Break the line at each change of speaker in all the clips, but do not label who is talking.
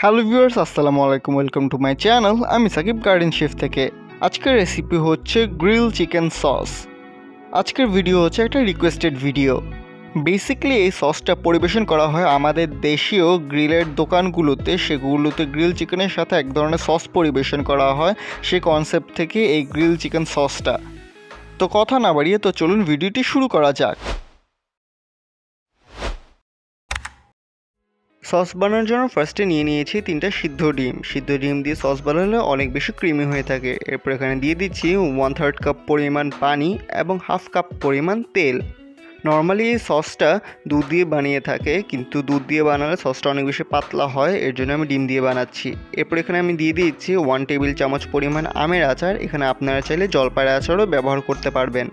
Hello viewers, আসসালামু আলাইকুম। Welcome to my channel. আমি সাকিব গার্ডেন শেফ থেকে। আজকের রেসিপি হচ্ছে গ্রিল চিকেন সস। আজকের ভিডিও হচ্ছে একটা রিকোয়েস্টেড ভিডিও। বেসিক্যালি এই সসটা পরিবেশন করা হয় আমাদের দেশীয় গ্রিলের দোকানগুলোতে। সেগুলোতে গ্রিল চিকেনের সাথে এক ধরনের সস পরিবেশন করা হয়। সেই কনসেপ্ট থেকে এই গ্রিল চিকেন সসটা। তো কথা না বাড়িয়ে তো চলুন ভিডিওটি শুরু করা যাক। সস বানানোর জন্য ফার্স্টে নিয়ে নিয়েছি 3টা সিদ্ধ ডিম দিয়ে সস বানালে অনেক বেশি ক্রিমি হয়ে থাকে। এরপর এখানে দিয়ে দিচ্ছি 1/3 কাপ পরিমাণ পানি এবং 1/2 কাপ পরিমাণ তেল। নর্মালি এই সসটা দুধ দিয়ে বানিয়ে থাকে, কিন্তু দুধ দিয়ে বানালে সসটা অনেক বেশি পাতলা হয়, এর জন্য আমি ডিম দিয়ে বানাচ্ছি। এরপর এখানে আমি দিয়ে দিচ্ছি 1 টেবিল চামচ পরিমাণ আমের আচার। এখানে আপনারা চাইলে জলপাইয়ের আচারও ব্যবহার করতে পারবেন।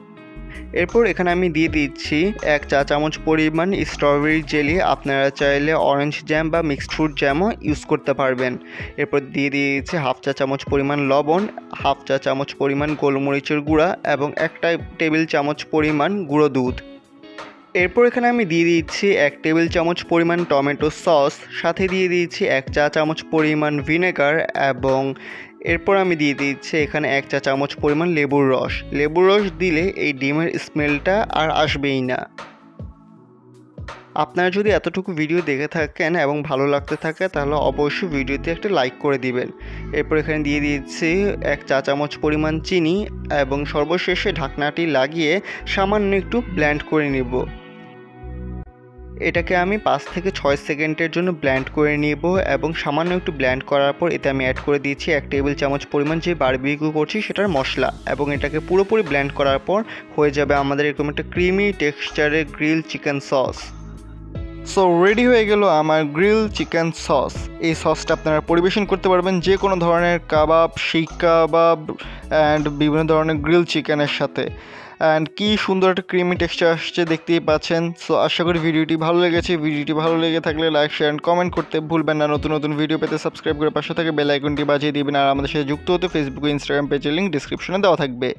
এরপর এখানে আমি দিয়ে দিচ্ছি 1 চা চামচ পরিমাণ স্ট্রবেরি জেলি। আপনারা চাইলে অরেঞ্জ জ্যাম বা মিক্সড ফ্রুট জ্যামও ইউজ করতে পারবেন। এরপর দিয়ে দিয়েছি 1/2 চা চামচ পরিমাণ লবণ, 1/2 চা চামচ পরিমাণ গোলমরিচের গুঁড়া এবং 1 টেবিল চামচ পরিমাণ গুঁড়ো দুধ। এরপর এখানে আমি দিয়ে দিচ্ছি 1 টেবিল চামচ পরিমাণ টমেটো সস, সাথে দিয়ে দিচ্ছি 1 চা চামচ পরিমাণ ভিনেগার এবং এরপর আমি দিয়ে দিচ্ছি এখানে 1 চা চামচ পরিমাণ লেবুর রস দিলে এই ডিমের স্মেলটা আর আসবেই না। আপনারা যদি এতটুকু ভিডিও দেখে থাকেন এবং ভালো লাগতে থাকে তাহলে অবশ্যই ভিডিওতে একটা লাইক করে দিবেন। এরপর এখানে দিয়ে দিচ্ছি 1 চা চামচ পরিমাণ চিনি এবং সর্বশেষে ঢাকনাটি লাগিয়ে সামান্য একটু ব্লেন্ড করে নিব। এটাকে আমি 5 থেকে 6 সেকেন্ডের জন্য ব্লেন্ড করে নিব এবং সামান্য একটু ব্লেন্ড করার পর এতে আমি অ্যাড করে দিচ্ছি 1 টেবিল চামচ পরিমাণ যে বারবিকিউ করছি সেটার মশলা, এবং এটাকে পুরোপুরি ব্লেন্ড করার পর হয়ে যাবে আমাদের এরকম একটা ক্রিমি টেক্সচারের grill chicken sauce. So ready হয়ে গেল আমার গ্রিল চিকেন সস। এই সসটা আপনারা পরিবেশন করতে পারবেন যে কোনো ধরনের কাবাব, শিক কাবাব অ্যান্ড বিভিন্ন ধরনের গ্রিল চিকেনের সাথে। অ্যান্ড কি সুন্দর একটা ক্রিমি টেক্সচার আসছে, দেখতেই পাচ্ছেন। সো আশা করি ভিডিওটি ভালো লেগেছে। ভিডিওটি ভালো লেগে থাকলে লাইক, শেয়ার অ্যান্ড কমেন্ট করতে ভুলবেন না। নতুন নতুন ভিডিও পেতে সাবস্ক্রাইব করে পাশে থেকে বেল আইকনটি বাজিয়ে দিবেন। আর আমাদের সাথে যুক্ত হতে ফেসবুক ও ইনস্টাগ্রাম পেজের লিঙ্ক ডিসক্রিপশনে দেওয়া থাকবে।